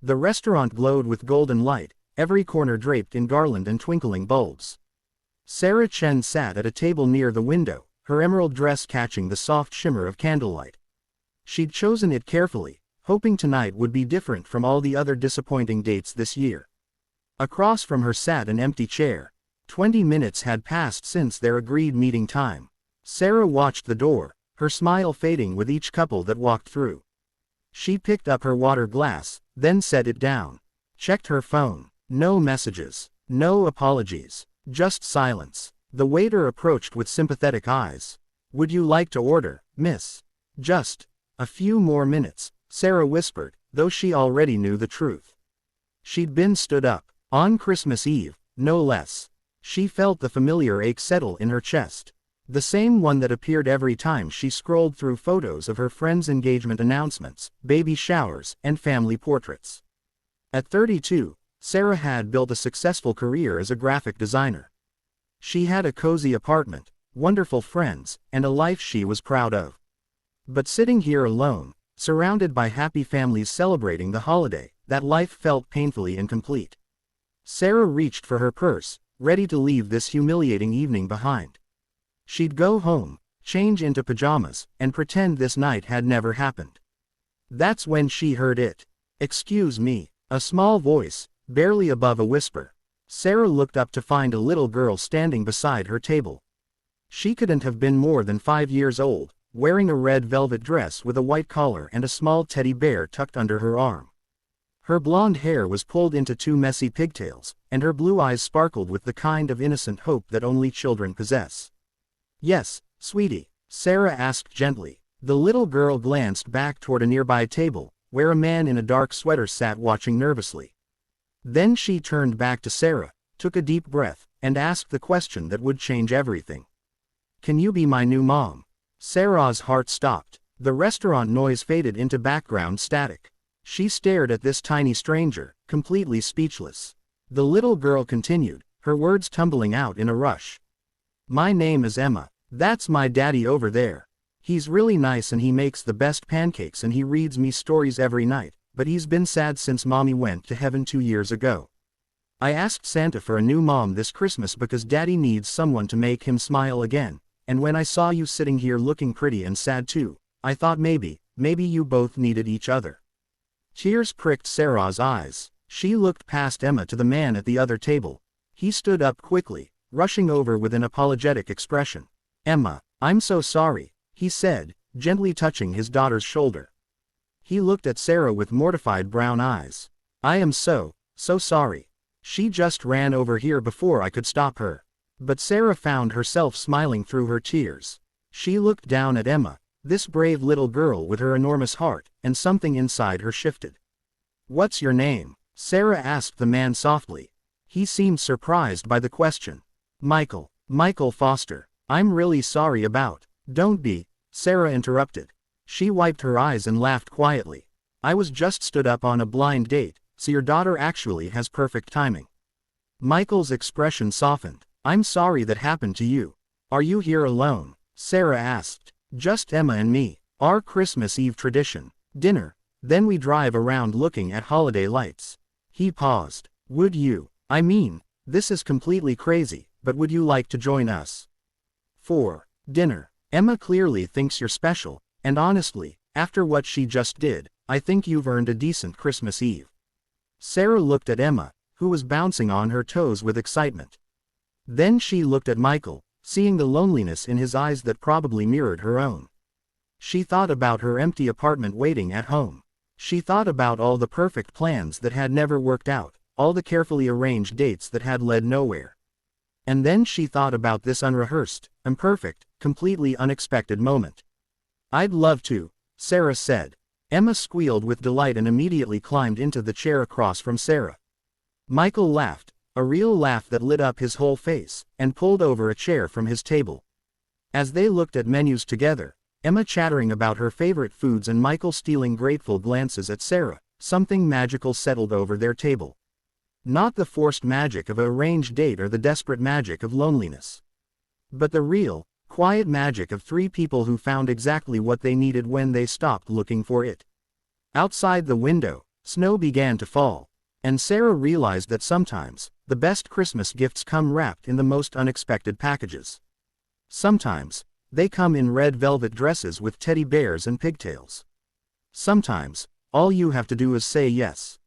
The restaurant glowed with golden light, every corner draped in garland and twinkling bulbs. Sarah Chen sat at a table near the window, her emerald dress catching the soft shimmer of candlelight. She'd chosen it carefully, hoping tonight would be different from all the other disappointing dates this year. Across from her sat an empty chair. 20 minutes had passed since their agreed meeting time. Sarah watched the door, her smile fading with each couple that walked through. She picked up her water glass, then set it down. Checked her phone. No messages. No apologies. Just silence. The waiter approached with sympathetic eyes. "Would you like to order, miss?" "Just a few more minutes," Sarah whispered, though she already knew the truth. She'd been stood up. On Christmas Eve, no less. She felt the familiar ache settle in her chest. The same one that appeared every time she scrolled through photos of her friends' engagement announcements, baby showers, and family portraits. At 32, Sarah had built a successful career as a graphic designer. She had a cozy apartment, wonderful friends, and a life she was proud of. But sitting here alone, surrounded by happy families celebrating the holiday, that life felt painfully incomplete. Sarah reached for her purse, ready to leave this humiliating evening behind. She'd go home, change into pajamas, and pretend this night had never happened. That's when she heard it. "Excuse me," a small voice, barely above a whisper. Sarah looked up to find a little girl standing beside her table. She couldn't have been more than 5 years old, wearing a red velvet dress with a white collar and a small teddy bear tucked under her arm. Her blonde hair was pulled into 2 messy pigtails, and her blue eyes sparkled with the kind of innocent hope that only children possess. "Yes, sweetie," Sarah asked gently. The little girl glanced back toward a nearby table, where a man in a dark sweater sat watching nervously. Then she turned back to Sarah, took a deep breath, and asked the question that would change everything. "Can you be my new mom?" Sarah's heart stopped. The restaurant noise faded into background static. She stared at this tiny stranger, completely speechless. The little girl continued, her words tumbling out in a rush. "My name is Emma. That's my daddy over there. He's really nice and he makes the best pancakes and he reads me stories every night, but he's been sad since mommy went to heaven 2 years ago. I asked Santa for a new mom this Christmas because daddy needs someone to make him smile again, and when I saw you sitting here looking pretty and sad too, I thought maybe you both needed each other." Tears pricked Sarah's eyes. She looked past Emma to the man at the other table. He stood up quickly, rushing over with an apologetic expression. "Emma, I'm so sorry," he said, gently touching his daughter's shoulder. He looked at Sarah with mortified brown eyes. "I am so sorry. She just ran over here before I could stop her." But Sarah found herself smiling through her tears. She looked down at Emma, this brave little girl with her enormous heart, and something inside her shifted. "What's your name?" Sarah asked the man softly. He seemed surprised by the question. Michael Foster. I'm really sorry about." "Don't be," Sarah interrupted. She wiped her eyes and laughed quietly. "I was just stood up on a blind date, so your daughter actually has perfect timing." Michael's expression softened. "I'm sorry that happened to you. Are you here alone?" Sarah asked. "Just Emma and me. Our Christmas Eve tradition. Dinner. Then we drive around looking at holiday lights." He paused. "Would you? I mean, this is completely crazy, but would you like to join us for dinner? Emma clearly thinks you're special, and honestly, after what she just did, I think you've earned a decent Christmas Eve." Sarah looked at Emma, who was bouncing on her toes with excitement. Then she looked at Michael, seeing the loneliness in his eyes that probably mirrored her own. She thought about her empty apartment waiting at home. She thought about all the perfect plans that had never worked out, all the carefully arranged dates that had led nowhere. And then she thought about this unrehearsed, imperfect, completely unexpected moment. "I'd love to," Sarah said. Emma squealed with delight and immediately climbed into the chair across from Sarah. Michael laughed, a real laugh that lit up his whole face, and pulled over a chair from his table. As they looked at menus together, Emma chattering about her favorite foods and Michael stealing grateful glances at Sarah, something magical settled over their table. Not the forced magic of an arranged date or the desperate magic of loneliness, but the real, quiet magic of 3 people who found exactly what they needed when they stopped looking for it. Outside the window, Snow began to fall. And Sarah realized that sometimes, the best Christmas gifts come wrapped in the most unexpected packages. Sometimes, they come in red velvet dresses with teddy bears and pigtails. Sometimes, all you have to do is say yes.